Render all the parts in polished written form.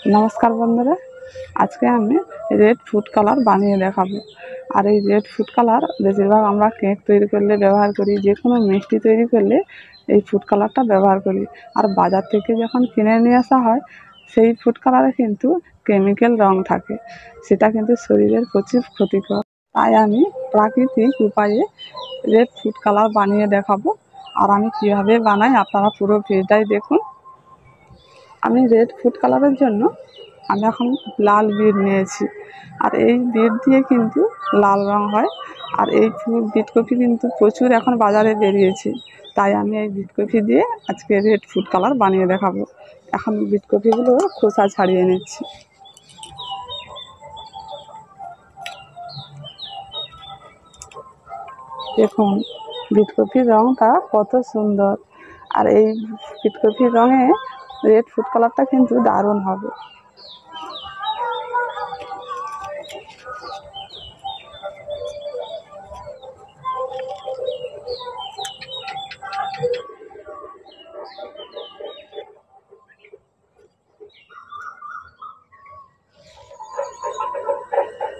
নমস্কার বন্ধুরা, আজকে আমি রেড ফুড কালার বানিয়ে দেখাবো। আর এই রেড ফুড কালার বেশিরভাগ আমরা কেক তৈরি করলে ব্যবহার করি, যে কোনো মিষ্টি তৈরি করলে এই ফুড কালারটা ব্যবহার করি। আর বাজার থেকে যখন কিনে নিয়ে আসা হয় সেই ফুড কালারে কিন্তু কেমিক্যাল রং থাকে, সেটা কিন্তু শরীরের প্রচুর ক্ষতিকর। তাই আমি প্রাকৃতিক উপায়ে রেড ফুড কালার বানিয়ে দেখাবো। আর আমি কীভাবে বানাই আপনারা পুরো ভিডিওটাই দেখুন। আমি রেড ফুড কালারের জন্য আমি এখন লাল বিট নিয়েছি, আর এই বিট দিয়ে কিন্তু লাল রং হয়। আর এই বিট কফি কিন্তু প্রচুর এখন বাজারে বেরিয়েছে, তাই আমি এই বিট কফি দিয়ে আজকে রেড ফুড কালার বানিয়ে দেখাবো। এখন বিট কফিগুলো খোসা ছাড়িয়ে নিচ্ছি। দেখুন বিট কফির রঙটা কত সুন্দর, আর এই বিট কফির রঙে রেড ফুড কালারটা কিন্তু দারুণ হবে।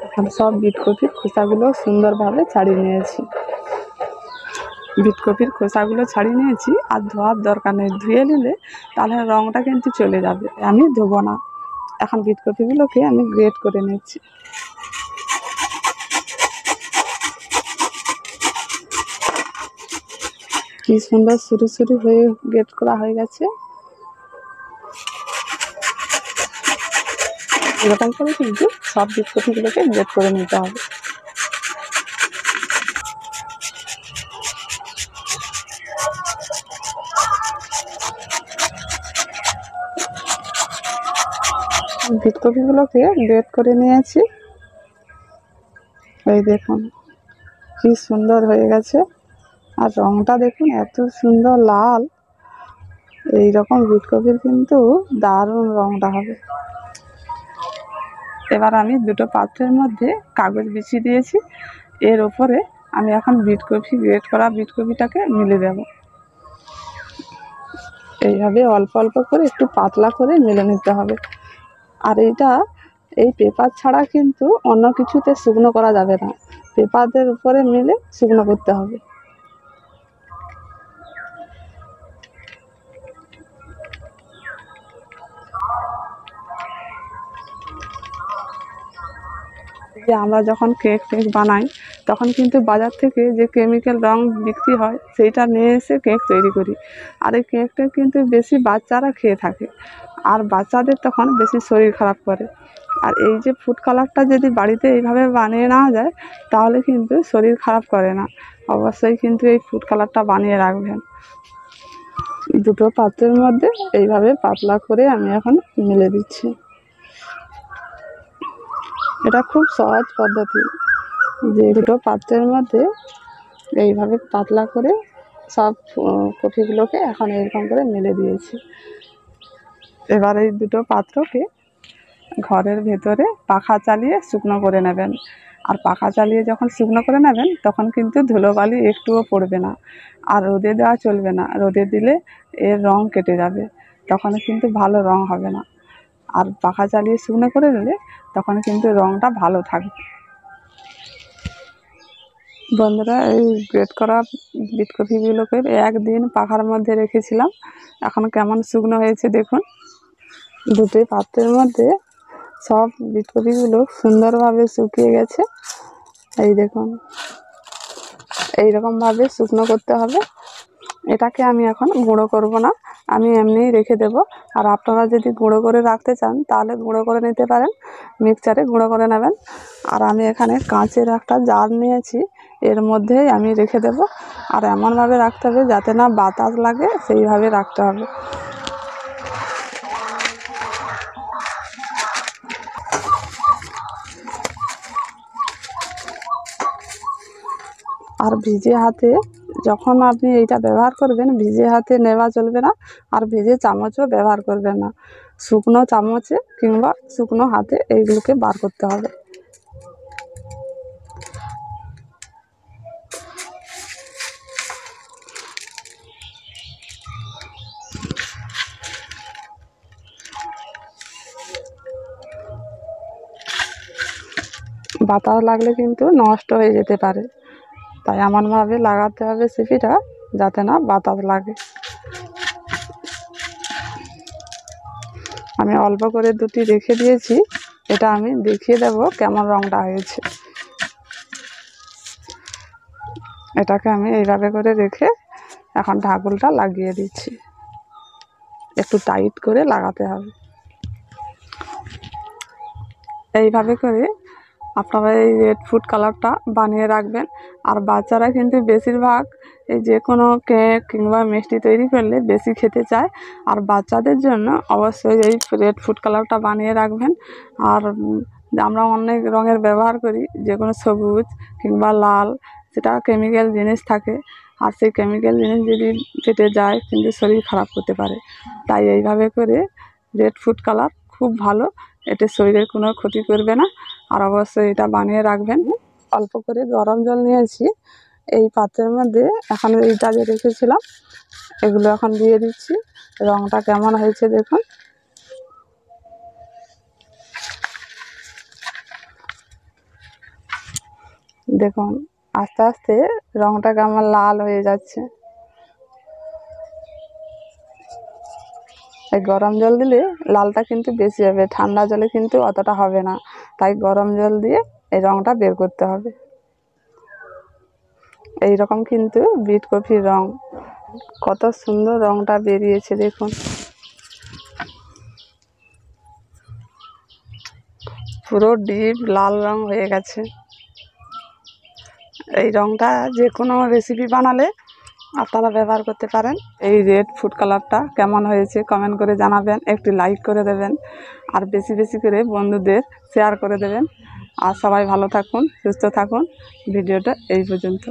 এখন সব বিট কপির খোসাগুলো সুন্দরভাবে ছাড়িয়ে নিয়েছি। বিট কপির খোসাগুলো ছাড়িয়ে নিয়েছি, আর ধোয়ার দরকার নেই, ধুয়ে নিলে তাহলে রঙটা কিন্তু চলে যাবে। আমি ধোবো না। এখন বিট কপিগুলোকে আমি গ্রেট করে নিচ্ছি। কি সুন্দর সরু সরু হয়ে গ্রেট করা হয়ে গেছে। এরকম করে কিন্তু সব বিট কপিগুলোকে গ্রেট করে নিতে হবে। বিট কপিগুলোকে গ্রেট করে নিয়েছি। এই দেখুন কি সুন্দর হয়ে গেছে, আর রংটা দেখুন এত সুন্দর লাল। এই রকম বিট কপির কিন্তু দারুণ রংটা হবে। এবার আমি দুটো পাত্রের মধ্যে কাগজ বিছিয়ে দিয়েছি, এর ওপরে আমি এখন বিট কফি গ্রেট করা বিট কফিটাকে মিলে দেব। এইভাবে অল্প অল্প করে একটু পাতলা করে মেলে নিতে হবে। আর এই পেপার ছাড়া কিন্তু অন্য কিছুতে শুকনো করা যাবে না, পেপারের উপরে মিলে শুকনো করতে হবে। যে আমরা যখন কেক বানাই তখন কিন্তু বাজার থেকে যে কেমিক্যাল রং বিক্রি হয় সেইটা নিয়ে এসে কেক তৈরি করি। আর এই কেকটা কিন্তু বেশি বাচ্চারা খেয়ে থাকে, আর বাচ্চাদের তখন বেশি শরীর খারাপ করে। আর এই যে ফুড কালারটা যদি বাড়িতে এইভাবে বানিয়ে নেওয়া যায় তাহলে কিন্তু শরীর খারাপ করে না। অবশ্যই কিন্তু এই ফুড কালারটা বানিয়ে রাখবেন। দুটো পাত্রের মধ্যে এইভাবে পাতলা করে আমি এখন মিলে দিচ্ছি। এটা খুব সহজ পদ্ধতি, যে দুটো পাত্রের মধ্যে এইভাবে পাতলা করে সব কফিগুলোকে এখন এরকম করে মেলে দিয়েছি। এবার এই দুটো পাত্রকে ঘরের ভেতরে পাখা চালিয়ে শুকনো করে নেবেন। আর পাখা চালিয়ে যখন শুকনো করে নেবেন তখন কিন্তু ধুলোবালি একটুও পড়বে না। আর রোদে দেওয়া চলবে না, রোদে দিলে এর রং কেটে যাবে, তখন কিন্তু ভালো রং হবে না। আর পাখা চালিয়ে শুকনো করে নিলে তখন কিন্তু রংটা ভালো থাকবে। বন্ধুরা, এই গ্রেট করা বিট কফিগুলোকে একদিন পাখার মধ্যে রেখেছিলাম, এখন কেমন শুকনো হয়েছে দেখুন। দুটোই পাত্রের মধ্যে সব বিট কফিগুলো সুন্দরভাবে শুকিয়ে গেছে। এই দেখুন এইরকমভাবে শুকনো করতে হবে। এটাকে আমি এখন গুঁড়ো করব না, আমি এমনিই রেখে দেব। আর আপনারা যদি গুঁড়ো করে রাখতে চান তাহলে গুঁড়ো করে নিতে পারেন, মিক্সচারে গুঁড়ো করে নেবেন। আর আমি এখানে কাঁচের একটা জার নিয়েছি, এর মধ্যেই আমি রেখে দেব। আর এমনভাবে রাখতে হবে যাতে না বাতাস লাগে, সেইভাবে রাখতে হবে। আর ভিজে হাতে যখন আপনি এইটা ব্যবহার করবেন, ভিজে হাতে নেওয়া চলবে না, আর ভিজে চামচও ব্যবহার করবেন না। শুকনো চামচে কিংবা শুকনো হাতে এইগুলোকে বার করতে হবে। বাতাস লাগলে কিন্তু নষ্ট হয়ে যেতে পারে, তাই এমনভাবে লাগাতে হবে সিপিটা যাতে না বাতাস লাগে। আমি অল্প করে দুটি রেখে দিয়েছি, এটা আমি দেখিয়ে দেব কেমন রঙটা হয়েছে। এটাকে আমি এইভাবে করে রেখে এখন ঢাকুলটা লাগিয়ে দিচ্ছি। একটু টাইট করে লাগাতে হবে। এইভাবে করে আপনারা এই রেড ফুড কালারটা বানিয়ে রাখবেন। আর বাচ্চারা কিন্তু বেশিরভাগ এই যে কোনো কেক কিংবা মিষ্টি তৈরি করলে বেশি খেতে চায়, আর বাচ্চাদের জন্য অবশ্যই এই রেড ফুড কালারটা বানিয়ে রাখবেন। আর আমরা অনেক রঙের ব্যবহার করি, যে কোনো সবুজ কিংবা লাল, সেটা কেমিক্যাল জিনিস থাকে, আর সেই কেমিক্যাল জিনিস যদি পেটে যায় কিন্তু শরীর খারাপ করতে পারে। তাই এইভাবে করে রেড ফুড কালার খুব ভালো, এতে শরীরের কোনো ক্ষতি করবে না। আর অবশ্যই এটা বানিয়ে রাখবেন। অল্প করে গরম জল নিয়েছি, এই পাত্রের মধ্যে এখন এইটা যে রেখেছিলাম এগুলো এখন দিয়ে দিচ্ছি। রঙটা কেমন হয়েছে দেখুন। দেখুন আস্তে আস্তে রঙটা কেমন লাল হয়ে যাচ্ছে। এই গরম জল দিলে লালটা কিন্তু বেশি হবে, ঠান্ডা জলে কিন্তু অতটা হবে না। তাই গরম জল দিয়ে এই রঙটা বের করতে হবে। এই রকম কিন্তু বিট কফির রং, কত সুন্দর রঙটা বেরিয়েছে দেখুন। পুরো ডিপ লাল রং হয়ে গেছে। এই রঙটা যে কোনো রেসিপি বানালে আপনারা ব্যবহার করতে পারেন। এই রেড ফুড কালারটা কেমন হয়েছে কমেন্ট করে জানাবেন, একটি লাইক করে দেবেন, আর বেশি বেশি করে বন্ধুদের শেয়ার করে দেবেন। আর সবাই ভালো থাকুন, সুস্থ থাকুন। ভিডিওটা এই পর্যন্ত।